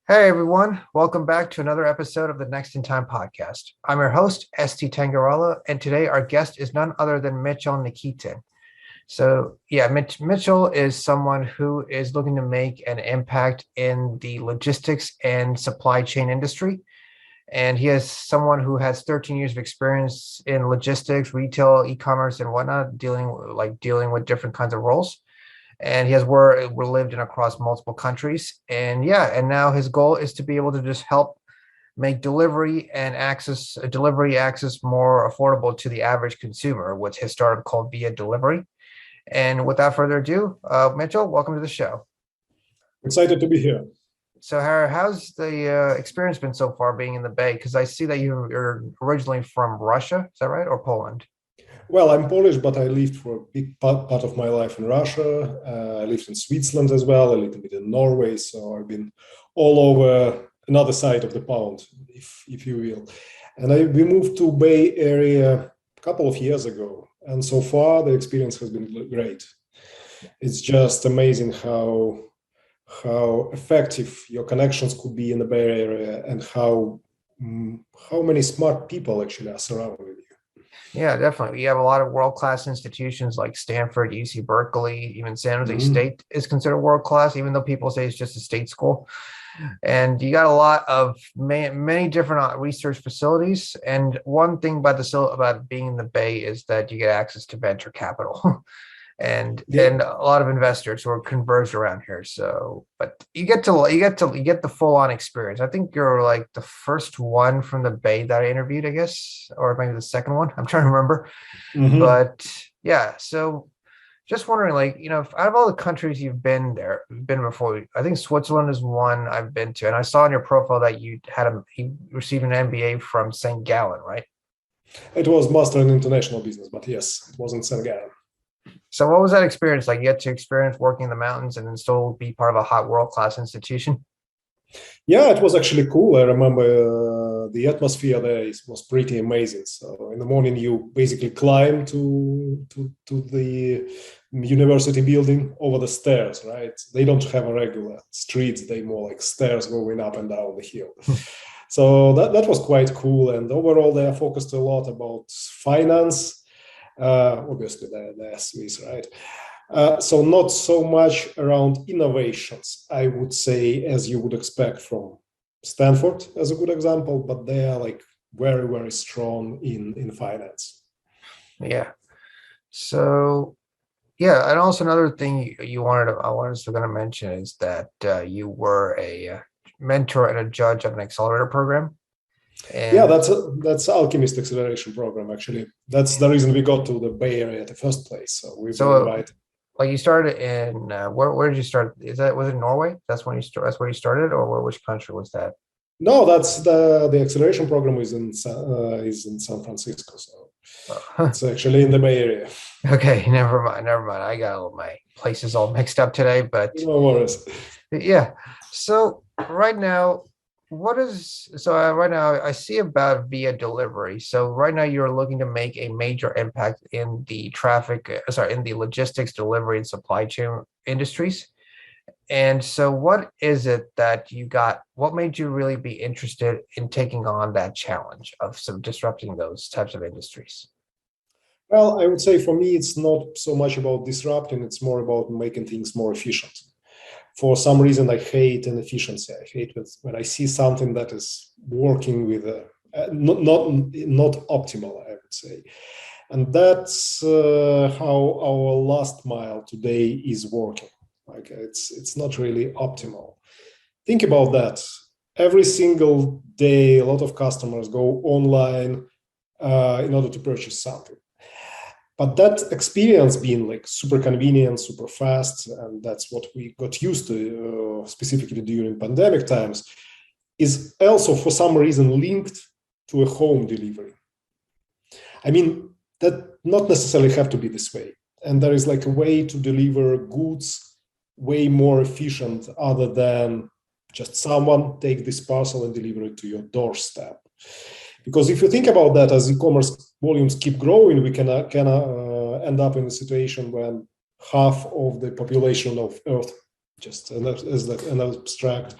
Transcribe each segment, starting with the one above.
Hey everyone, welcome back to another episode of the Next in Time podcast. I'm your host, ST Tangarala, and today our guest is none other than Mitchell Nikitin. Mitchell is someone who is looking to make an impact in the logistics and supply chain industry. And he is someone who has 13 years of experience in logistics, retail, e-commerce, and whatnot, dealing with different kinds of roles, and he has we're lived in across multiple countries. And now his goal is to be able to just help make delivery access more affordable to the average consumer, which has started called Via.Delivery. And without further ado, Mitchell, welcome to the show. Excited to be here. So how's the experience been so far being in the Bay? Because I see that you're originally from Russia, is that right, or Poland? Well, I'm Polish, but I lived for a big part of my life in Russia. I lived in Switzerland as well, a little bit in Norway. So I've been all over another side of the pond, if you will. And we moved to Bay Area a couple of years ago. And so far, the experience has been great. It's just amazing how effective your connections could be in the Bay Area and how many smart people actually are surrounding you. Yeah, definitely. We have a lot of world-class institutions like Stanford, UC Berkeley, even San Jose Mhm. State is considered world-class, even though people say it's just a state school. And you got a lot of many different research facilities. And one thing about being in the Bay is that you get access to venture capital. Yeah. And a lot of investors who are converged around here. So, but you get the full on experience. I think you're like the first one from the Bay that I interviewed, I guess, or maybe the second one. I'm trying to remember. Mhm. But yeah, so just wondering, out of all the countries you've been before, I think Switzerland is one I've been to, and I saw on your profile that you received an MBA from St. Gallen, right? It was Master in International Business, but yes, it wasn't Senegal. So what was that experience like? You get to experience working in the mountains and then still be part of a hot world-class institution? Yeah, it was actually cool. I remember the atmosphere there was pretty amazing. So in the morning, you basically climb to the university building over the stairs, right? They don't have a regular streets; they more like stairs going up and down the hill. So that was quite cool. And overall, they are focused a lot about finance. Obviously, they're Swiss, right? So not so much around innovations, I would say, as you would expect from Stanford as a good example, but they are like very, very strong in finance. Yeah. So yeah, and also another thing I wanted to gonna mention is that you were a mentor and a judge of an accelerator program. Yeah, And that's Alchemist Acceleration Program, actually. That's the reason we got to the Bay Area at the first place. So we've been so invited. like you started in where did you start? Was it Norway? That's where you started, or which country was that? No, that's the acceleration program is in San Francisco. So it's actually in the Bay Area. Okay, never mind. I got all my places all mixed up today, but No worries. yeah. So right now, right now I see about Via.Delivery. So right now you're looking to make a major impact in the in the logistics, delivery, and supply chain industries. And so what is it that what made you really be interested in taking on that challenge of some disrupting those types of industries? Well, I would say for me, it's not so much about disrupting, it's more about making things more efficient. For some reason, I hate inefficiency. I hate when I see something that is working with not optimal, I would say. And that's how our last mile today is working. Like it's not really optimal. Think about that. Every single day, a lot of customers go online in order to purchase something, but that experience being like super convenient, super fast, and that's what we got used to, specifically during pandemic times, is also for some reason linked to a home delivery. I mean, that not necessarily have to be this way. And there is like a way to deliver goods way more efficient other than just someone take this parcel and deliver it to your doorstep. Because if you think about that, as e-commerce volumes keep growing, we can end up in a situation when half of the population of Earth, just as an abstract,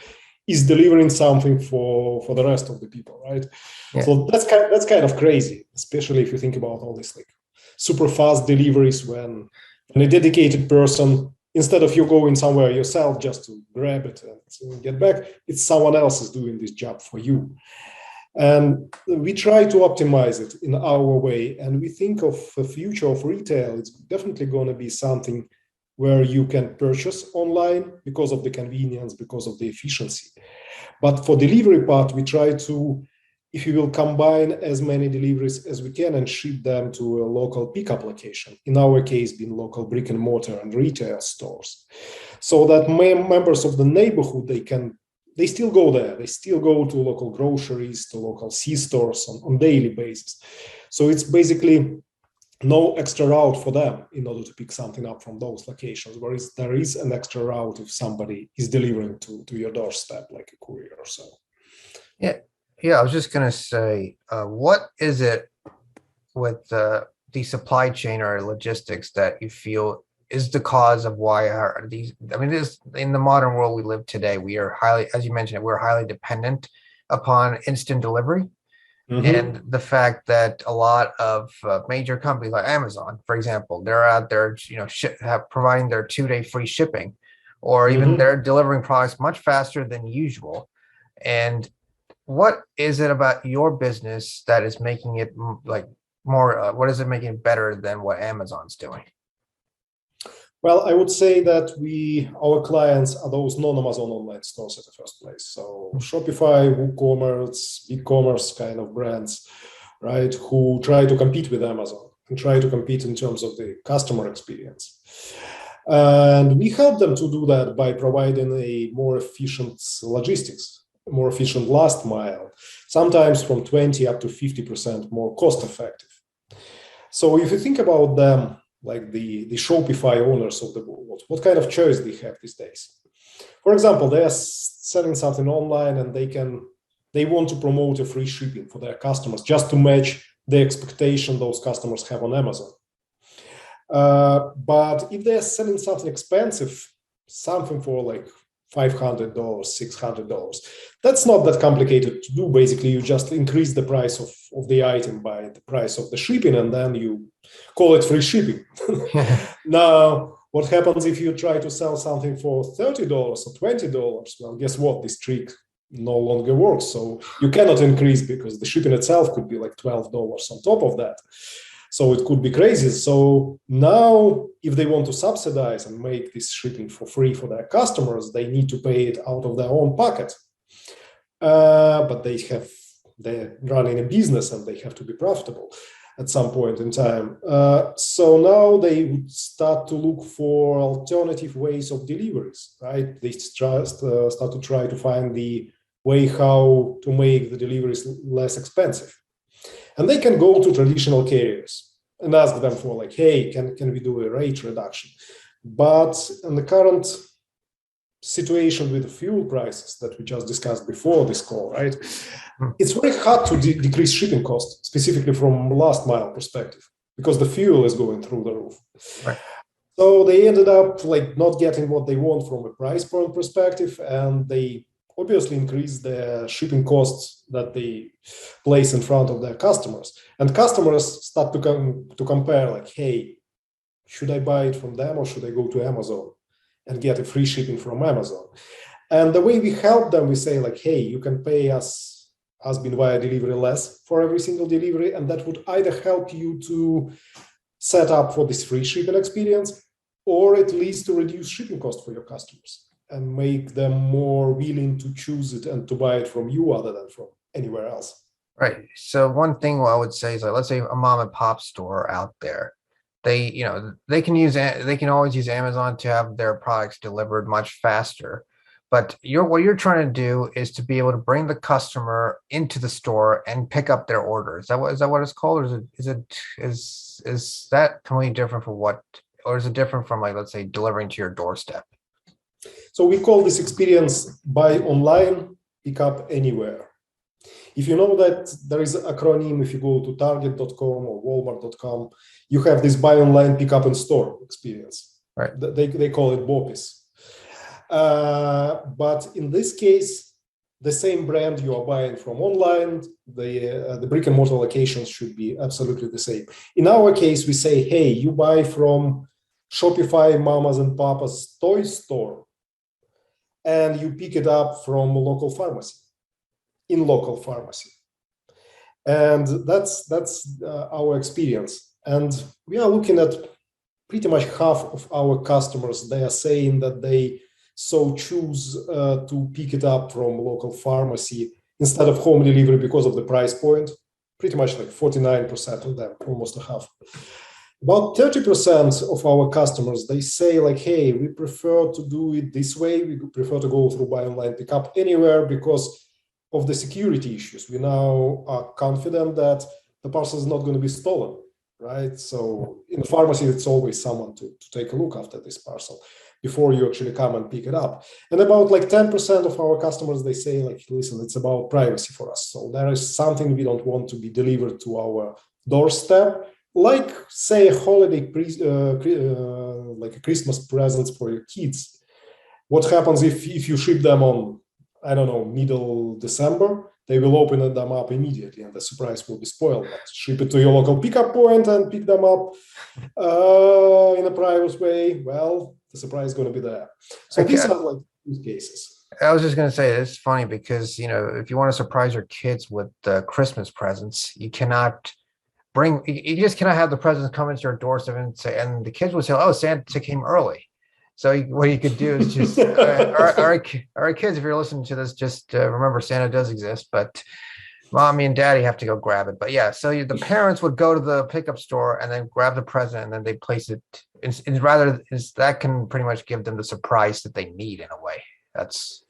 is delivering something for the rest of the people, right? Yeah. So that's kind of crazy, especially if you think about all this like super fast deliveries when a dedicated person, instead of you going somewhere yourself just to grab it and get back, it's someone else is doing this job for you. And we try to optimize it in our way. And we think of the future of retail, it's definitely going to be something where you can purchase online because of the convenience, because of the efficiency. But for delivery part, we try to, if you will combine as many deliveries as we can and ship them to a local pickup location, in our case being local brick and mortar and retail stores, so that members of the neighborhood, they still go there. They still go to local groceries, to local C-stores on daily basis. So it's basically no extra route for them in order to pick something up from those locations, whereas there is an extra route if somebody is delivering to your doorstep, like a courier or so. Yeah. Yeah. I was just going to say, what is it with the supply chain or logistics that you feel is the cause of why these, I mean, this in the modern world we live today, we are highly, as you mentioned, we're highly dependent upon instant delivery. And the fact that a lot of major companies like Amazon, for example, they're out there, providing their 2-day free shipping, or even they're delivering products much faster than usual. And what is it about your business that is making it like more? What is it making it better than what Amazon's doing? Well, I would say that our clients are those non-Amazon online stores at the first place. So Shopify, WooCommerce, BigCommerce kind of brands, right, who try to compete with Amazon and try to compete in terms of the customer experience. And we help them to do that by providing a more efficient logistics, more efficient last mile, sometimes from 20 up to 50% more cost effective. So if you think about them, like the Shopify owners of the world, what kind of choice they have these days? For example, they are selling something online and they want to promote a free shipping for their customers just to match the expectation those customers have on Amazon. But if they're selling something expensive, something for like $500, $600, that's not that complicated to do. Basically, you just increase the price of the item by the price of the shipping, and then you call it free shipping. Now, what happens if you try to sell something for $30 or $20? Well, guess what? This trick no longer works. So you cannot increase because the shipping itself could be like $12 on top of that. So it could be crazy. So now, if they want to subsidize and make this shipping for free for their customers, they need to pay it out of their own pocket. But they're running a business and they have to be profitable at some point in time. So now they would start to look for alternative ways of deliveries, right? They start to try to find the way how to make the deliveries less expensive. And they can go to traditional carriers and ask them for like, hey, can we do a rate reduction? But in the current situation with the fuel prices that we just discussed before this call, right? It's very hard to decrease shipping costs, specifically from last mile perspective, because the fuel is going through the roof. Right. So they ended up like not getting what they want from a price point perspective, and they obviously increase the shipping costs that they place in front of their customers. And customers start to compare like, hey, should I buy it from them or should I go to Amazon and get a free shipping from Amazon? And the way we help them, we say like, hey, you can pay us Via.Delivery less for every single delivery. And that would either help you to set up for this free shipping experience, or at least to reduce shipping costs for your customers and make them more willing to choose it and to buy it from you other than from anywhere else. Right. So one thing I would say is like, let's say a mom and pop store out there, they can always use Amazon to have their products delivered much faster. But what you're trying to do is to be able to bring the customer into the store and pick up their order. Is that what it's called? Or is that completely different from or is it different from like, let's say, delivering to your doorstep? So we call this experience buy online, pick up anywhere. If you know that there is an acronym, if you go to target.com or walmart.com, you have this buy online, pick up in store experience. Right. They call it BOPIS. But in this case, the same brand you are buying from online, the brick and mortar locations should be absolutely the same. In our case, we say, hey, you buy from Shopify, Mamas and Papa's toy store, and you pick it up from a local pharmacy, in local pharmacy. And that's our experience. And we are looking at pretty much half of our customers. They are saying that they so choose to pick it up from local pharmacy instead of home delivery because of the price point. Pretty much like 49% of them, almost a half. About 30% of our customers, they say like, hey, we prefer to do it this way. We prefer to go through buy online, pick up anywhere because of the security issues. We now are confident that the parcel is not going to be stolen, right? So in the pharmacy, it's always someone to take a look after this parcel before you actually come and pick it up. And about like 10% of our customers, they say like, listen, it's about privacy for us. So there is something we don't want to be delivered to our doorstep, like say a holiday, like a Christmas presents for your kids. What happens if you ship them on, I don't know, middle December? They will open them up immediately and the surprise will be spoiled. But ship it to your local pickup point and pick them up in a private way. Well, the surprise is going to be there. So these are like use cases. I was just going to say, it's funny because, if you want to surprise your kids with Christmas presents, you just cannot have the presents come into your doorstep and the kids will say, oh, Santa came early. So what you could do is just, all right, kids, if you're listening to this, just remember Santa does exist, but mommy and daddy have to go grab it. But yeah, so the parents would go to the pickup store and then grab the present and then they place it. That can pretty much give them the surprise that they need in a way. That's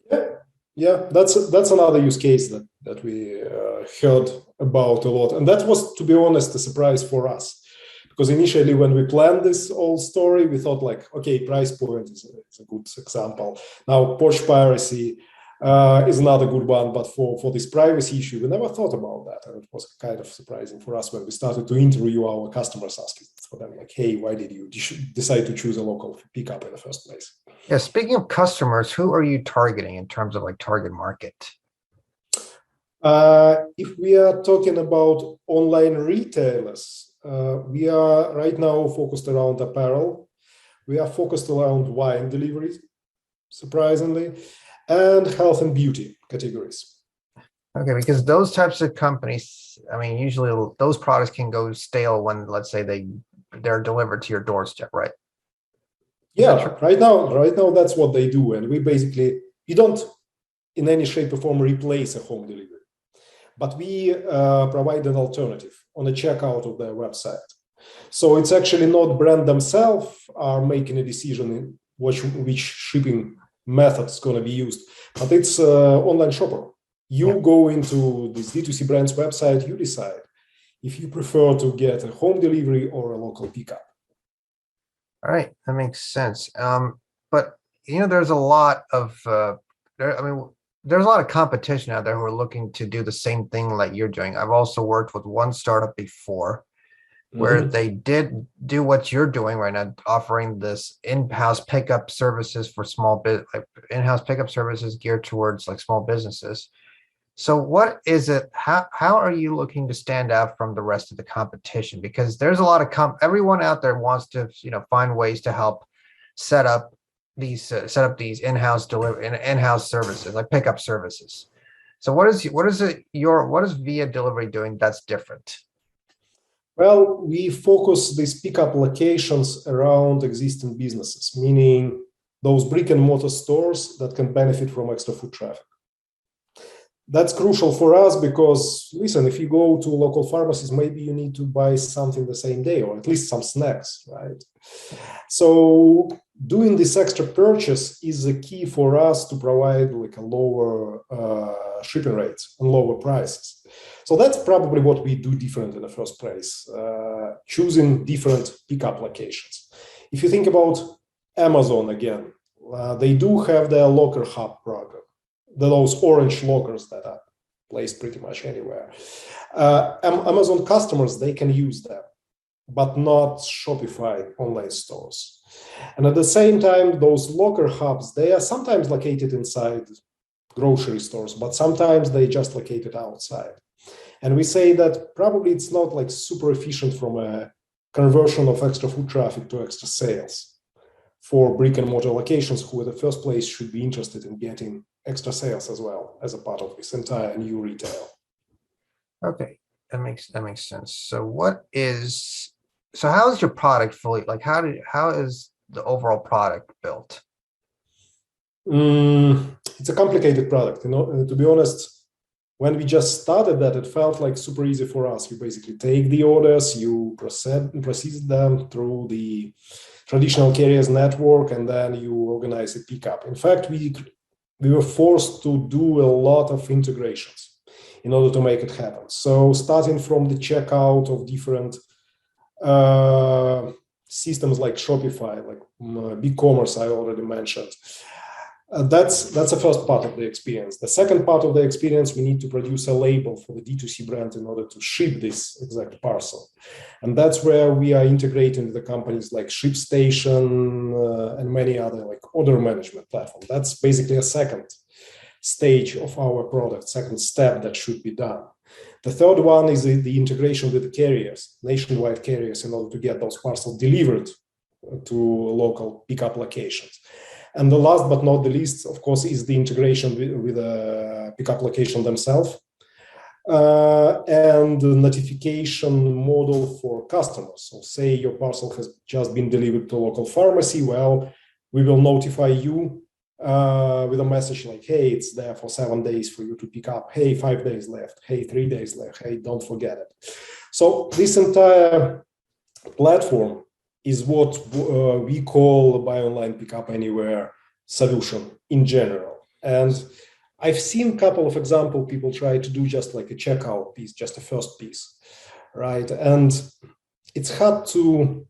another use case that we heard about a lot. And that was, to be honest, a surprise for us. Because initially, when we planned this whole story, we thought like, okay, price point is a good example. Now, posh piracy is another good one, but for this privacy issue, we never thought about that. And it was kind of surprising for us when we started to interview our customers, asking for them like, hey, why did you decide to choose a local pickup in the first place? Yeah, speaking of customers, who are you targeting in terms of like target market? If we are talking about online retailers, we are right now focused around apparel. We are focused around wine deliveries, surprisingly, and health and beauty categories. Okay, because those types of companies, I mean, usually those products can go stale when, let's say, they're delivered to your doorstep, right? Yeah, right now that's what they do, and we don't in any shape or form replace a home delivery, but we provide an alternative on the checkout of their website. So it's actually not brand themselves are making a decision in which shipping method is going to be used, but it's online shopper. You go into this D2C brand's website, you decide if you prefer to get a home delivery or a local pickup. All right, that makes sense. But there's a lot of there's a lot of competition out there who are looking to do the same thing like you're doing. I've also worked with one startup before where they did do what you're doing right now, offering this in-house pickup services for in-house pickup services geared towards like small businesses. So what is it? How are you looking to stand out from the rest of the competition? Because there's a lot of everyone out there wants to find ways to help set up these in-house in-house services like pickup services. So what is Via.Delivery doing that's different? Well, we focus these pickup locations around existing businesses, meaning those brick and mortar stores that can benefit from extra foot traffic. That's crucial for us because, listen, if you go to local pharmacies, maybe you need to buy something the same day or at least some snacks, right? So doing this extra purchase is a key for us to provide like a lower shipping rates and lower prices. So that's probably what we do different in the first place, choosing different pickup locations. If you think about Amazon again, they do have their locker hub program. Those orange lockers that are placed pretty much anywhere. Amazon customers, they can use them, but not Shopify online stores. And at the same time, those locker hubs, they are sometimes located inside grocery stores, but sometimes they just located outside. And we say that probably it's not like super efficient from a conversion of extra foot traffic to extra sales for brick and mortar locations who in the first place should be interested in getting extra sales as well as a part of this entire new retail. Okay, that makes sense. So how is your product fully, like how is the overall product built? It's a complicated product. To be honest, when we just started that, it felt like super easy for us. You basically take the orders, you process them through the traditional carriers network, and then you organize a pickup. In fact, we were forced to do a lot of integrations in order to make it happen. So starting from the checkout of different systems like Shopify, like BigCommerce, I already mentioned. That's the first part of the experience. The second part of the experience, we need to produce a label for the D2C brand in order to ship this exact parcel. And that's where we are integrating with the companies like ShipStation and many other like order management platform. That's basically a second stage of our product, second step that should be done. The third one is the integration with the carriers, nationwide carriers, in order to get those parcels delivered to local pickup locations. And the last but not the least, of course, is the integration with the pickup location themselves and the notification model for customers. So say your parcel has just been delivered to a local pharmacy. Well, we will notify you with a message like, hey, it's there for 7 days for you to pick up. Hey, 5 days left. Hey, 3 days left. Hey, don't forget it. So this entire platform is what we call buy online, pick up anywhere solution in general. And I've seen a couple of examples, people try to do just like a checkout piece, just a first piece, right? And it's hard to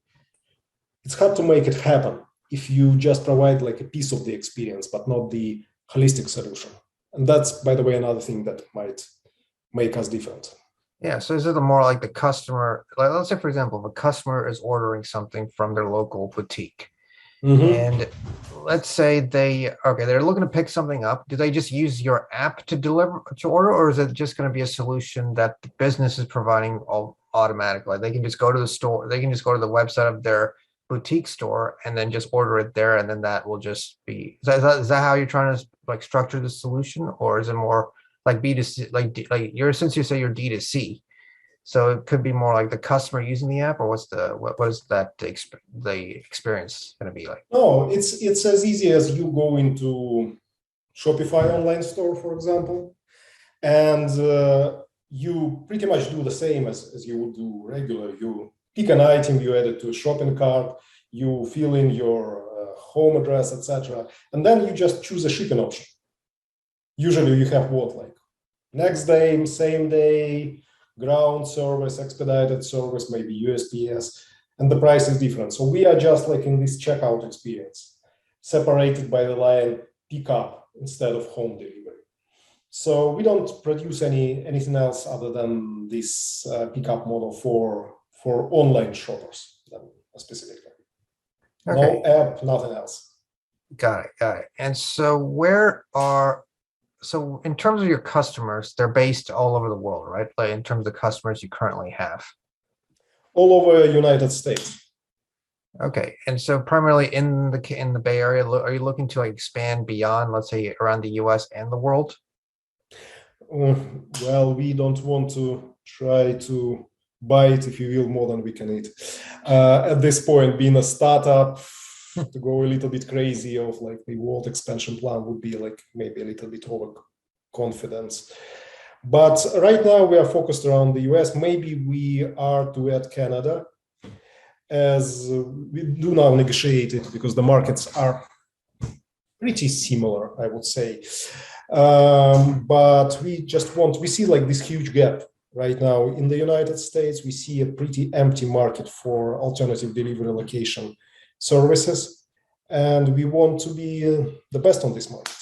make it happen if you just provide like a piece of the experience, but not the holistic solution. And that's, by the way, another thing that might make us different. Yeah, so is it more like the customer, like let's say, for example, if a customer is ordering something from their local boutique, and let's say they're looking to pick something up. Do they just use your app to order, or is it just going to be a solution that the business is providing automatically? Like they can just go to the store, they can just go to the website of their boutique store and then just order it there, and then that will just be, is that how you're trying to like structure the solution, or is it more like B2C, since you say you're D2C, so it could be more like the customer using the app, or what is that the experience going to be like? No, it's as easy as you go into Shopify online store, for example, and you pretty much do the same as you would do regular. You pick an item, you add it to a shopping cart, you fill in your home address, etc., and then you just choose a shipping option. Usually you have what, like next day, same day, ground service, expedited service, maybe USPS, and the price is different. So we are just like in this checkout experience, separated by the line pick up instead of home delivery. So we don't produce anything else other than this pickup model for online shoppers specifically. Okay. No app, nothing else. Got it. And so so in terms of your customers, they're based all over the world, right? Like in terms of the customers you currently have. All over United States. Okay, and so primarily in the Bay Area, are you looking to like expand beyond, let's say, around the US and the world? Well, we don't want to try to bite, if you will, more than we can eat. At this point, being a startup, to go a little bit crazy of like the world expansion plan would be like maybe a little bit overconfidence. But right now we are focused around the US. Maybe we are to add Canada, as we do now negotiate it because the markets are pretty similar, I would say. But we see like this huge gap right now in the United States. We see a pretty empty market for alternative delivery location services, and we want to be the best on this market.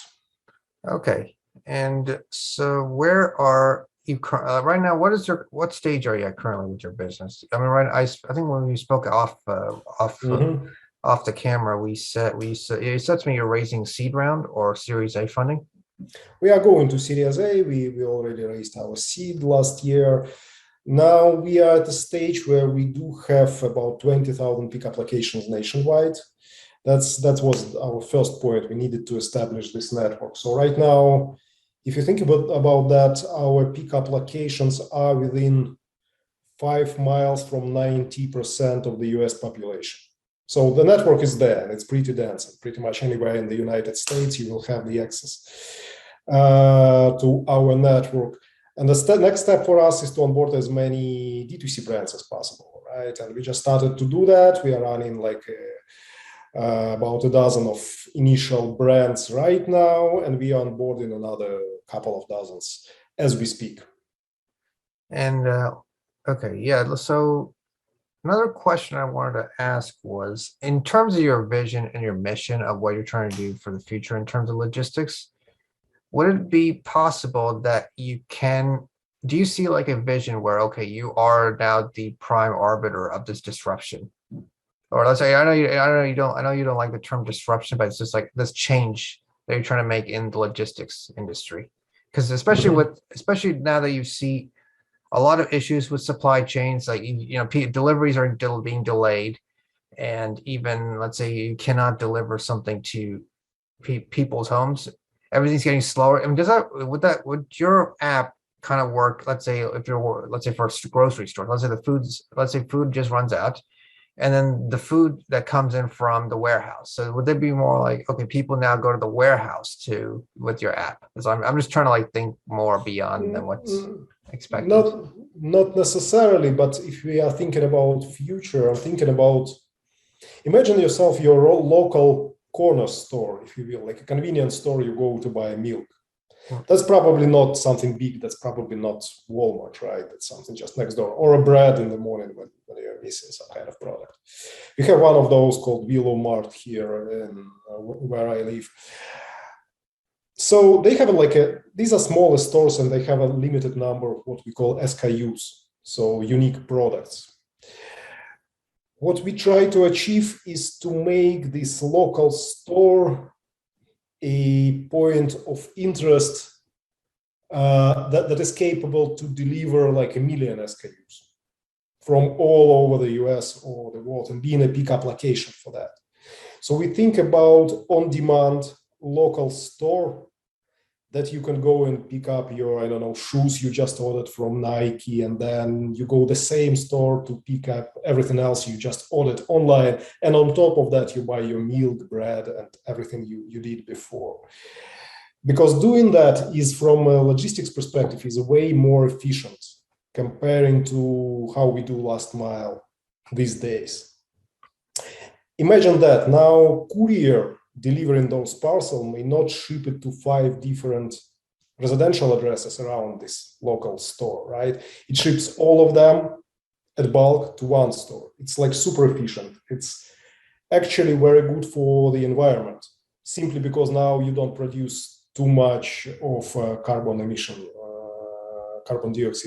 Okay, and so where are you right now? What stage are you at currently with your business? I mean, I think when we spoke off the camera, you said to me you're raising seed round or Series A funding. We are going to Series A. We already raised our seed last year. Now we are at a stage where we do have about 20,000 pickup locations nationwide. That was our first point. We needed to establish this network. So right now, if you think about that, our pickup locations are within 5 miles from 90% of the US population. So the network is there and it's pretty dense. And pretty much anywhere in the United States, you will have the access to our network. And the next step for us is to onboard as many D2C brands as possible, right? And we just started to do that. We are running like about a dozen of initial brands right now, and we are onboarding another couple of dozens as we speak. And okay, yeah. So another question I wanted to ask was, in terms of your vision and your mission of what you're trying to do for the future in terms of logistics, would it be possible that do you see like a vision where, okay, you are now the prime arbiter of this disruption? Or let's say, I know you don't like the term disruption, but it's just like this change that you're trying to make in the logistics industry. Because especially now that you see a lot of issues with supply chains, like, deliveries are being delayed. And even, let's say, you cannot deliver something to people's homes, everything's getting slower. I mean, would your app kind of work? Let's say for a grocery store, let's say food just runs out, and then the food that comes in from the warehouse. So would there be more like, okay, people now go to the warehouse with your app? So I'm just trying to like think more beyond than what's expected. Not necessarily, but if we are thinking about future, I'm thinking about, imagine yourself your local corner store, if you will, like a convenience store you go to buy milk. That's probably not something big. That's probably not Walmart, right? That's something just next door. Or a bread in the morning when you're missing some kind of product. We have one of those called Willow Mart here in where I live. So they have these are smaller stores and they have a limited number of what we call SKUs, so unique products. What we try to achieve is to make this local store a point of interest that is capable to deliver like 1 million SKUs from all over the US or the world and being a pickup location for that. So we think about on-demand local store that you can go and pick up your, I don't know, shoes you just ordered from Nike, and then you go the same store to pick up everything else you just ordered online. And on top of that, you buy your milk, bread, and everything you did before. Because doing that is, from a logistics perspective, is way more efficient comparing to how we do last mile these days. Imagine that now courier delivering those parcels may not ship it to 5 different residential addresses around this local store, right? It ships all of them at bulk to one store. It's like super efficient. It's actually very good for the environment, simply because now you don't produce too much of carbon dioxide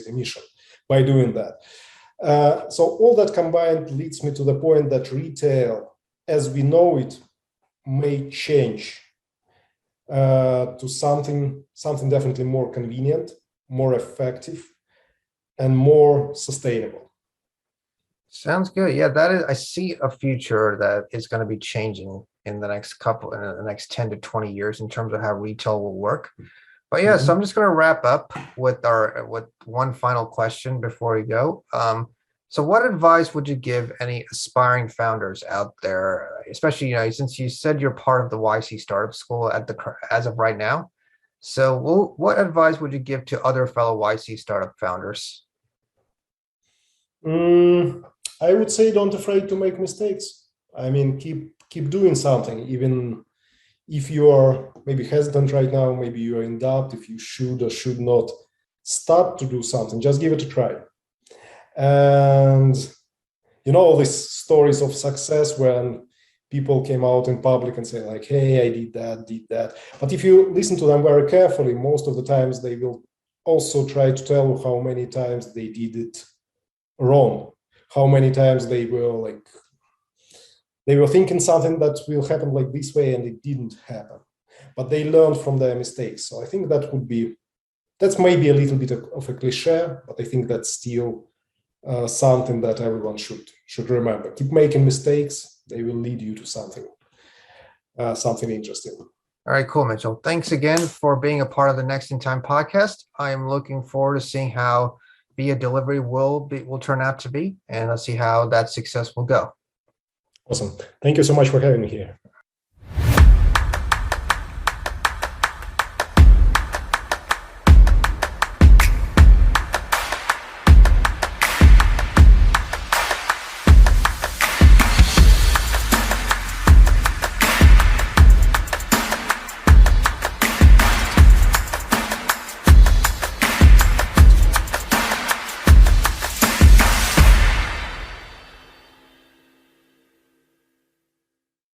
emission by doing that. So all that combined leads me to the point that retail, as we know it, may change to something definitely more convenient, more effective, and more sustainable. Sounds good. Yeah, I see a future that is going to be changing in the next 10 to 20 years in terms of how retail will work. But yeah, so I'm just going to wrap up with one final question before we go. So what advice would you give any aspiring founders out there, especially, since you said you're part of the YC Startup School as of right now? So what advice would you give to other fellow YC startup founders? I would say don't afraid to make mistakes. I mean, keep doing something, even if you are maybe hesitant right now, maybe you are in doubt if you should or should not start to do something. Just give it a try. And all these stories of success when people came out in public and say like, hey, I did that. But if you listen to them very carefully, most of the times they will also try to tell you how many times they did it wrong, how many times they were thinking something that will happen like this way and it didn't happen. but they learn from their mistakes. So I think that's maybe a little bit of a cliche, but I think that's still something that everyone should remember. Keep making mistakes; they will lead you to something interesting. All right, cool, Mitchell. Thanks again for being a part of the Next in Time podcast. I am looking forward to seeing how Via.Delivery will turn out to be, and let's see how that success will go. Awesome. Thank you so much for having me here.